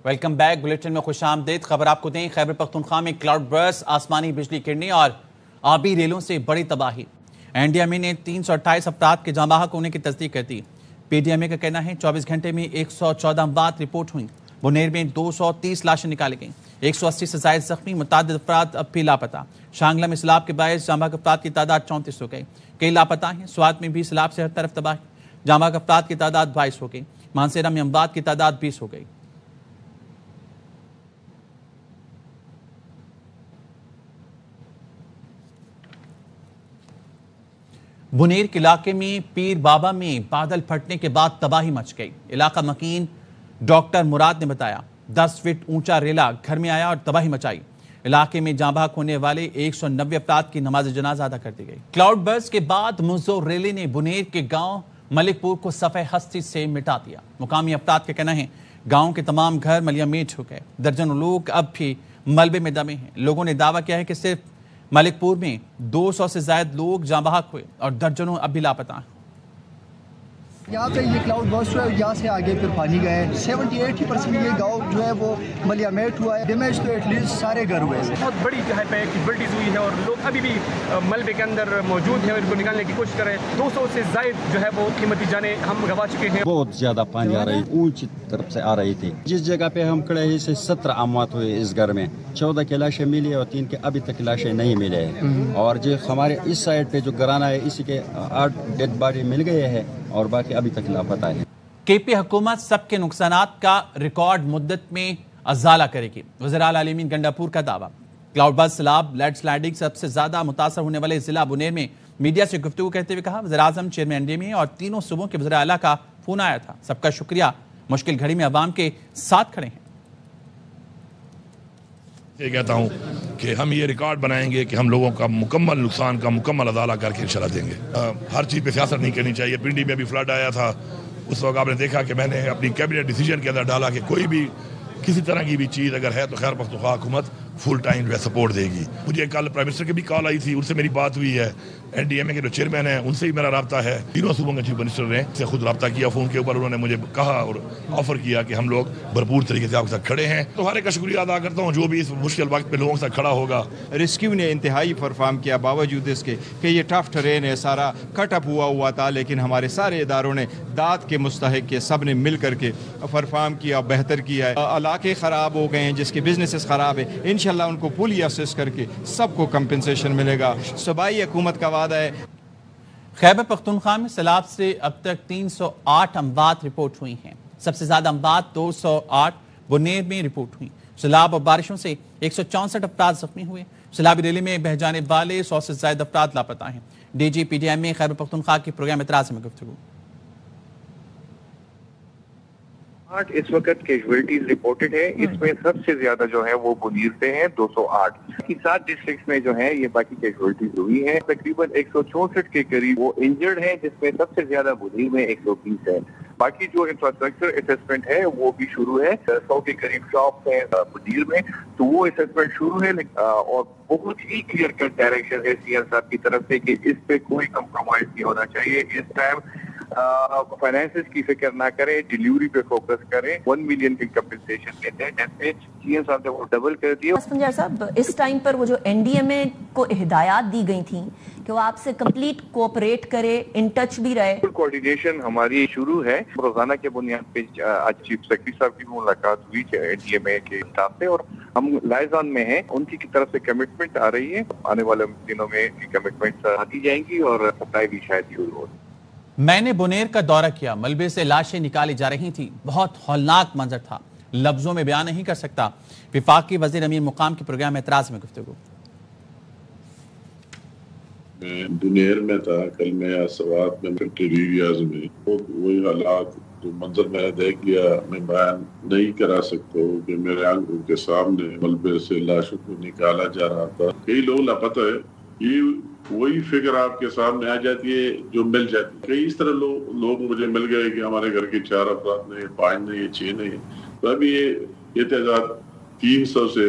Welcome back bulletin میں خوش آمدید۔ خبر آپ کو دیں، خیبر پختونخوا میں کلاؤڈ برسٹ، آسمانی بجلی گرنے اور آبی ریلوں سے بڑی تباہی۔ این ڈی ایم اے نے 328 افراد کے جاں بحق ہونے کی تصدیق کر دی۔ پی ڈی ایم اے کا کہنا ہے 24 گھنٹے میں 114 اموات رپورٹ ہوئیں۔ بنیر میں 230 لاشیں نکالی گئیں، 180 سے زائد زخمی، متعدد افراد اب بھی لاپتہ۔ شانگلہ میں سیلاب کے باعث جاں بحق افراد کی تعداد 34 ہو گئی، کئی لاپتہ ہیں۔ سوات میں بھی سیلاب سے ہر طرف تباہی، جاں بحق افراد کی تعداد 22 ہو گئی۔ مانسیرہ میں اموات کی تعداد 20 ہو گئی۔ بنیر کے علاقے میں پیر بابا میں بادل پھٹنے کے بعد تباہی مچ گئی۔ علاقہ مکین ڈاکٹر مراد نے بتایا 10 فٹ اونچا ریلا گھر میں آیا اور تباہی مچائی۔ علاقے میں جاں بحق ہونے والے 190 افراد کی نماز جنازہ ادا کر دی گئی۔ کلاؤڈ برسٹ کے بعد منظور ریلے نے بنیر کے گاؤں ملک پور کو صفحہ ہستی سے مٹا دیا۔ مقامی افراد کا کہنا ہے گاؤں کے تمام گھر ملیا میٹ ہو گئے، درجنوں لوگ اب بھی ملبے میں دبے ہیں۔ لوگوں نے دعویٰ کیا ہے کہ صرف ملک پور میں 200 سے زائد لوگ جاں بحق ہوئے اور درجنوں اب بھی لاپتہ ہیں۔ یہاں پہ یہ کلاؤڈ برسٹ ہوا ہے، یہاں سے آگے پھر پانی گئے ہیں۔ 78% یہ گاؤں جو ہے وہ ملیا میٹ ہوا ہے، ڈیمیج تو ایٹ لیسٹ سارے گھر ہوئے ہیں۔ بہت بڑی جو ہے کیجویلٹیز ہوئی ہے اور لوگ ابھی بھی ملبے کے اندر موجود ہیں اور ان کو نکالنے کی کوشش کر رہے ہیں۔ 200 سے زائد جو ہے وہ قیمتی جانیں ہم گنوا چکے ہیں۔ بہت زیادہ پانی آ رہی، اونچی طرف سے آ رہی تھی۔ جس جگہ پہ ہم کھڑے ہیں اسے 17 اموات ہوئے اس گھر میں، 14 کی لاشیں ملی اور 3 کے ابھی تک لاشیں نہیں ملے ہیں۔ اور جو ہمارے اس سائڈ پہ جو گھرانہ ہے اسی کے 8 ڈیڈ باڈی مل گئے ہیں اور باقی ابھی تک لاپتہ ہے۔ کے پی حکومت سب کے نقصانات کا ریکارڈ مدت میں ازالہ کرے گی، وزیر اعلیٰ علی گنڈاپور کا دعویٰ۔ کلاؤڈ برسٹ، سیلاب، لینڈ سلائڈنگ سب سے زیادہ متاثر ہونے والے ضلع بنیر میں میڈیا سے گفتگو کرتے ہوئے کہا وزیر اعظم، چیئرمین این ڈی ایم اے اور تینوں صوبوں کے وزیر اعلیٰ کا فون آیا تھا، سب کا شکریہ، مشکل گھڑی میں عوام کے ساتھ کھڑے ہیں۔ یہ کہتا ہوں کہ ہم یہ ریکارڈ بنائیں گے کہ ہم لوگوں کا مکمل نقصان کا مکمل ازالہ کر کے انشاءاللہ دیں گے۔ ہر چیز پہ سیاست نہیں کرنی چاہیے۔ پنڈی میں بھی فلڈ آیا تھا، اس وقت آپ نے دیکھا کہ میں نے اپنی کیبنٹ ڈیسیجن کے اندر ڈالا کہ کوئی بھی کسی طرح کی بھی چیز اگر ہے تو خیر پختونخوا حکومت فل ٹائم جو ہے سپورٹ دے گی۔ مجھے کل پرائم منسٹر کی بھی کال آئی تھی، ان سے میری بات ہوئی ہے، این ڈی ایم اے کے جو چیئرمین ہیں ان سے بھی میرا رابطہ ہے، تینوں صوبوں کے چیف منسٹر نے سے خود رابطہ کیا فون کے اوپر، انہوں نے مجھے کہا اور آفر کیا کہ ہم لوگ بھرپور طریقے سے آپ کے ساتھ کھڑے ہیں۔ تو ہر ایک کا شکریہ ادا کرتا ہوں جو بھی اس مشکل وقت پہ لوگوں کے ساتھ کھڑا ہوگا۔ ریسکیو نے انتہائی پرفارم کیا باوجود اس کے کہ یہ ٹف ٹرین ہے، سارا کٹ اپ ہوا تھا، لیکن ہمارے سارے اداروں نے داد کے مستحق کے سب نے مل کر کے پرفارم کیا، بہتر کیا ہے۔ علاقے خراب ہو گئے ہیں جس کے بزنسز خراب ہے، انشاءاللہ ان کو پولی اسسٹ کر کے سب کو کمپنسیشن ملے گا۔ صوبائی حکومت کا وعدہ ہے۔ خیبر پختونخوا میں سیلاب سے اب تک 308 اموات رپورٹ ہوئی ہیں، سب سے زیادہ اموات 208 بنیر میں رپورٹ ہوئی۔ سیلاب اور بارشوں سے 164 افراد زخمی ہوئے۔ سیلابی ریلی میں بہہ جانے والے 100 سے زائد افراد لاپتہ ہیں۔ D G P D M A Khyber Pakhtunkhwa کے پروگرام اعتراض میں گفتگو۔ اس وقت کیجویلٹیز رپورٹڈ ہے، اس میں سب سے زیادہ جو ہے وہ بنیر سے ہیں 208 کی 7 ڈسٹرکٹس میں جو ہے یہ باقی کیجویلٹیز ہوئی ہیں۔ تقریباً 164 کے قریب وہ انجرڈ ہیں، جس میں سب سے زیادہ بنیر میں 120 ہے۔ باقی جو انفراسٹرکچر اسسمنٹ ہے وہ بھی شروع ہے، 100 کے قریب شاپس ہیں بنیر میں، تو وہ اسسمنٹ شروع ہے اور بہت ہی کلیئر کٹ ڈائریکشن ہے سی ایم صاحب کی طرف سے کہ اس پہ کوئی کمپرومائز نہیں ہونا چاہیے۔ اس ٹائم فائنینسز کی فکر نہ کریں، ڈیلیوری پہ فوکس کریں۔ 1 ملین کی کمپنسیشن دیتے ہیں، جیسے سی ایم صاحب نے وہ ڈبل کر دیا۔ اسفندیار صاحب، اس ٹائم پر وہ جو این ڈی ایم اے کو ہدایات دی گئی تھیں کہ وہ آپ سے کمپلیٹ کوآپریٹ کرے، ان ٹچ بھی رہے، کوارڈینیشن ہماری شروع ہے۔ روزانہ کے بنیاد پہ آج چیف سیکرٹری صاحب کی ملاقات ہوئی این ڈی ایم اے کے اسٹاف سے اور ہم لائزان میں ہیں، ان کی طرف سے کمٹمنٹ آ رہی ہے، آنے والے دنوں میں کمٹمنٹ آتی جائیں گی اور سپلائی بھی شاید شروع ہوگی۔ میں نے بنیر کا دورہ کیا، ملبے سے لاشیں نکالی جا رہی تھیں، بہت ہولناک منظر تھا، لفظوں میں بیان نہیں کر سکتا۔ وفاقی وزیر امیر مقام کے پروگرام اعتراض میں گفتگو۔ میں بنیر میں تھا، کل میں سوات میں ایریاز میں وہی حالات جو منظر میں نے دیکھ لیا، میں بیان نہیں کرا سکتا ہوں کہ میرے آنکھوں کے سامنے ملبے سے لاشوں کو نکالا جا رہا تھا۔ کئی لوگ لاپتہ ہے، یہ وہی فگر آپ کے سامنے آ جاتی ہے جو مل جاتی ہے۔ کئی اس طرح لوگ مجھے مل گئے کہ ہمارے گھر کے 4 افراد نہیں، 5 نہیں، 6 نہیں، تو ابھی یہ تعداد 300 سے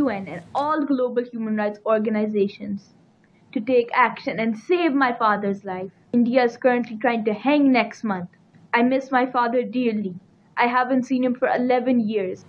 UN and all global human rights organizations to take action and save my father's life. India is currently trying to hang next month. I miss my father dearly. I haven't seen him for 11 years.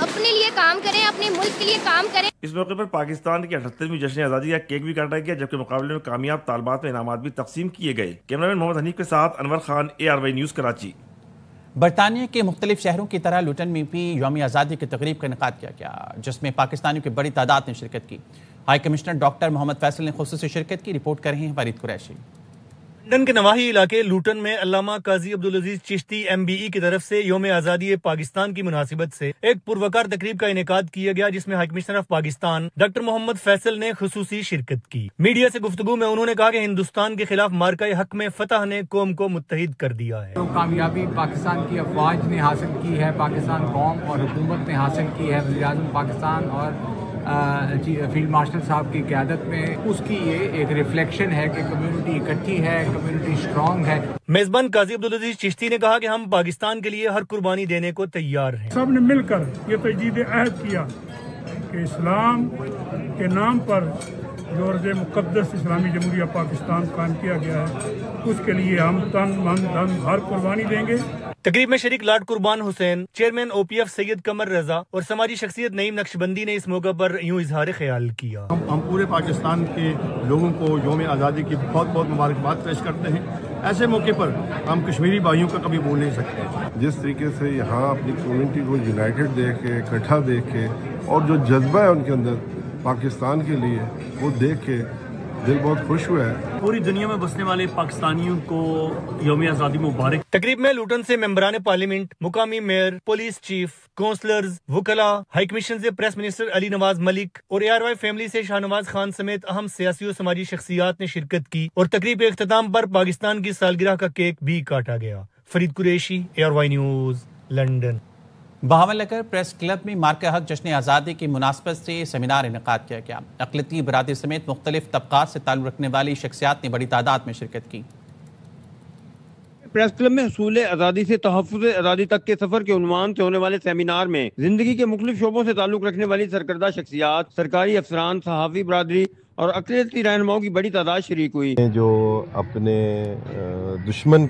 اپنے لیے کام کریں, اپنے ملک کے لیے کام کریں. اس موقع پر پاکستان کی 78ویں جشن آزادی کا کیک بھی کاٹا گیا, جبکہ مقابلے میں کامیاب طالبات میں انعامات بھی تقسیم کیے گئے. کیمرامین محمد حنیف کے ساتھ انور خان, ARY نیوز کراچی. برطانیہ کے مختلف شہروں کی طرح لوٹن میں بھی یوم آزادی کی تقریب کا انعقاد کیا گیا, جس میں پاکستانیوں کی بڑی تعداد نے شرکت کی. High commissioner doctor Muhammad Faisal نے خصوصی شرکت کی. رپورٹ کر رہے ہیں فرید قریشی. لندن کے نواحی علاقے لوٹن میں علامہ قاضی عبدالعزیز چشتی MBE کی طرف سے یوم آزادی پاکستان کی مناسبت سے ایک پروقار تقریب کا انعقاد کیا گیا, جس میں high commissioner of Pakistan doctor Muhammad Faisal نے خصوصی شرکت کی. میڈیا سے گفتگو میں انہوں نے کہا کہ ہندوستان کے خلاف مارکہ حق میں فتح نے قوم کو متحد کر دیا ہے. کامیابی پاکستان کی افواج نے حاصل کی ہے, پاکستان قوم اور حکومت نے حاصل کی ہے وزیر اعظم پاکستان اور فیلڈ مارشل صاحب کی قیادت میں, اس کی یہ ایک ریفلیکشن ہے کہ کمیونٹی اکٹھی ہے, کمیونٹی اسٹرانگ ہے. میزبان قاضی عبدالعزیز چشتی نے کہا کہ ہم پاکستان کے لیے ہر قربانی دینے کو تیار ہیں. سب نے مل کر یہ تجدید عہد کیا کہ اسلام کے نام پر جو ارض مقدس اسلامی جمہوریہ پاکستان قائم کیا گیا ہے, اس کے لیے ہم تن من دھن ہر قربانی دیں گے. تقریب میں شریک لاٹ قربان حسین, چیئرمین OPF سید قمر رضا اور سماجی شخصیت نعیم نقشبندی نے اس موقع پر یوں اظہار خیال کیا. ہم پورے پاکستان کے لوگوں کو یوم آزادی کی بہت بہت مبارکباد پیش کرتے ہیں. ایسے موقع پر ہم کشمیری بھائیوں کا کبھی بھول نہیں سکتے. جس طریقے سے یہاں اپنی کمیونٹی کو یونائٹڈ دیکھ کے, اکٹھا دیکھ کے, اور جو جذبہ ہے ان کے اندر پاکستان کے لیے, وہ دیکھ کے دل بہت خوش ہوا ہے. پوری دنیا میں بسنے والے پاکستانیوں کو یوم آزادی مبارک. تقریب میں لوٹن سے ممبران پارلیمنٹ, مقامی میئر, پولیس چیف, کونسلرز, وکلاء, ہائی کمیشن سے پریس منسٹر علی نواز ملک اور ARY فیملی سے شاہنواز خان سمیت اہم سیاسی و سماجی شخصیات نے شرکت کی, اور تقریب کے اختتام پر پاکستان کی سالگرہ کا کیک بھی کاٹا گیا. Farid Qureshi, ARY news, London. Bahawal Nagar press club میں مارکہ حق جشن آزادی کی مناسبت سے سیمینار انعقاد کیا گیا. اقلیتی برادری سمیت مختلف طبقات سے تعلق رکھنے والی شخصیات نے بڑی تعداد میں شرکت کی. پریس کلب میں حصول آزادی سے تحفظ آزادی تک کے سفر کے عنوان سے ہونے والے سیمینار میں زندگی کے مختلف شعبوں سے تعلق رکھنے والی سرکردہ شخصیات, سرکاری افسران, صحافی برادری اور اقلیتی رہنماؤں کی بڑی تعداد شریک ہوئی. جو اپنے دشمن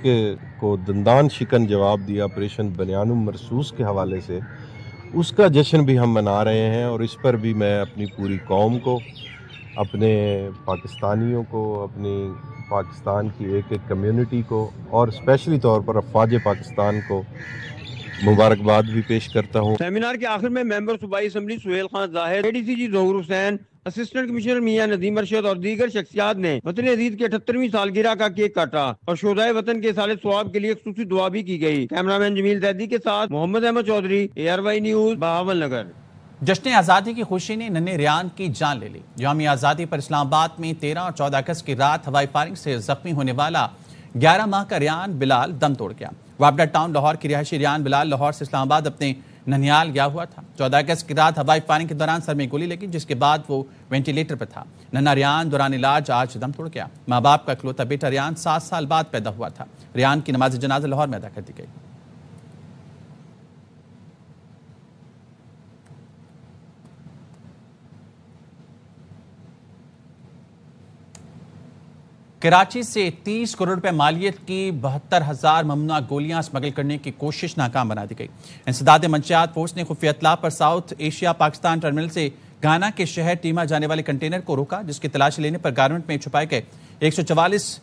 کو دندان شکن جواب دیا آپریشن بنیانم مرصوص کے حوالے سے, اس کا جشن بھی ہم منا رہے ہیں, اور اس پر بھی میں اپنی پوری قوم کو, اپنے پاکستانیوں کو, اپنی پاکستان کی ایک ایک کمیونٹی کو, اور اسپیشلی طور پر افواج پاکستان کو مبارکباد بھی پیش کرتا ہوں. سیمینار کے آخر میں ممبر صوبائی اسمبلی سہیل خان ظاہر, ADCG ظہور حسین, اسسٹنٹ کمشنر میاں ندیم ارشد اور دیگر شخصیات نے وطن عزیز کے 78ویں سالگرہ کا کیک کاٹا, اور شہدائے وطن کے اصالِ ثواب کے لیے خصوصی دعا بھی کی گئی. کیمرامین جمیل زیدی کے ساتھ محمد احمد چودھری, ARY نیوز, بہاول نگر. جشن آزادی کی خوشی نے ننھے ریان کی جان لے لی. یوم آزادی پر اسلام آباد میں 13 اور 14 اگست کی رات ہوائی فائرنگ سے زخمی ہونے والا 11 ماہ کا ریان بلال دم توڑ گیا. وابڈا ٹاؤن لاہور کی رہائشی ریان بلال لاہور سے اسلام آباد اپنے ننیال گیا ہوا تھا. 14 اگست کی رات ہوائی فائرنگ کے دوران سر میں گولی لگی, جس کے بعد وہ وینٹیلیٹر پر تھا. ننھا ریان دوران علاج آج دم توڑ گیا. ماں باپ کا اکلوتا بیٹا ریان 7 سال بعد پیدا ہوا تھا. ریان کی نماز جنازہ لاہور میں ادا کر دی گئی. کراچی سے 30 کروڑ روپے مالیت کی 72,000 ممنوعہ گولیاں اسمگل کرنے کی کوشش ناکام بنا دی گئی. انسداد منشیات فورس نے خفیہ اطلاع پر ساؤتھ ایشیا پاکستان ٹرمینل سے گانا کے شہر ٹیما جانے والے کنٹینر کو روکا, جس کی تلاشی لینے پر گارمنٹ میں چھپائے گئے 144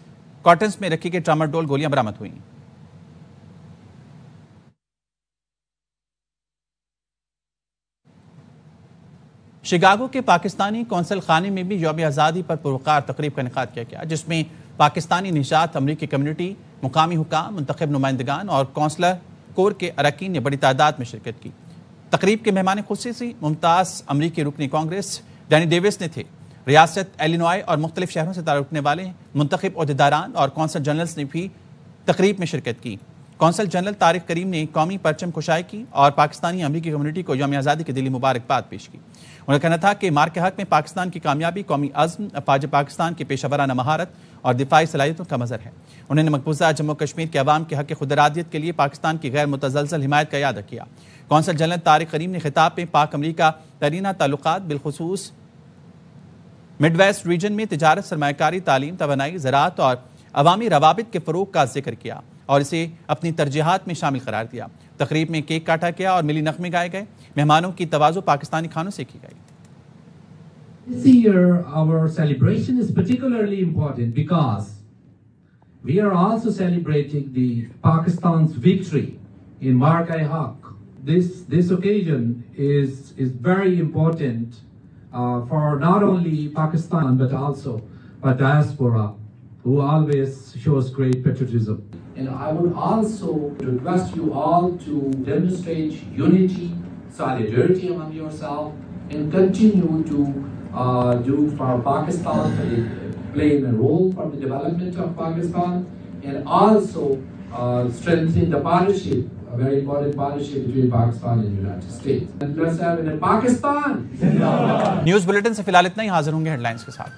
کارٹنز میں رکھی گئی ٹراما-ڈول گولیاں برآمد ہوئیں. شکاگو کے پاکستانی کونسل خانے میں بھی یوم آزادی پر پروقار تقریب کا انعقاد کیا گیا, جس میں پاکستانی نژاد امریکی کمیونٹی, مقامی حکام, منتخب نمائندگان اور کونسلر کور کے اراکین نے بڑی تعداد میں شرکت کی. تقریب کے مہمان خصوصی ممتاز امریکی رکنی کانگریس ڈینی ڈیوس نے تھے. ریاست ایلینوائے اور مختلف شہروں سے تعلق رکھنے والے منتخب عہدیداران اور کونسل جنرلز نے بھی تقریب میں شرکت کی. کونسل جنرل طارق کریم نے قومی پرچم کشائی کی اور پاکستانی امریکی کمیونٹی کو یوم آزادی کی دلی مبارکباد پیش کی. انہوں نے کہنا تھا کہ مارکہ حق میں پاکستان کی کامیابی قومی عزم, افواج پاکستان کی پیشہ ورانہ مہارت اور دفاعی صلاحیتوں کا مظہر ہے. انہوں نے مقبوضہ جموں کشمیر کے عوام کے حق خود ارادیت کے لیے پاکستان کی غیر متزلزل حمایت کا اعادہ کیا. کونسل جنرل طارق کریم نے خطاب میں پاک امریکہ ترینہ تعلقات, بالخصوص مڈ ویسٹ ریجن میں تجارت, سرمایہ کاری, تعلیم, توانائی, زراعت اور عوامی روابط کے فروغ کا ذکر کیا. اور اسے اپنی ترجیحات میں شامل قرار دیا۔ تقریب میں کیک کاٹا گیا اور ملی نغمے گائے گئے۔ مہمانوں کی توازو پاکستانی کھانوں سے کی گئی۔ This year our celebration is particularly important because we are also celebrating the Pakistan's victory in Marg-e-Haq. This occasion is very important for not only Pakistan but also for diaspora, who always shows great patriotism. And I would also request you all to demonstrate unity, solidarity among yourselves, and continue to do for Pakistan, playing a role for the development of Pakistan, and also strengthening the partnership, a very important partnership between Pakistan and the United States. And let's have it in Pakistan. News bulletin سے فی الحال اتنا ہی، حاضر ہوں گے head lines کے ساتھ۔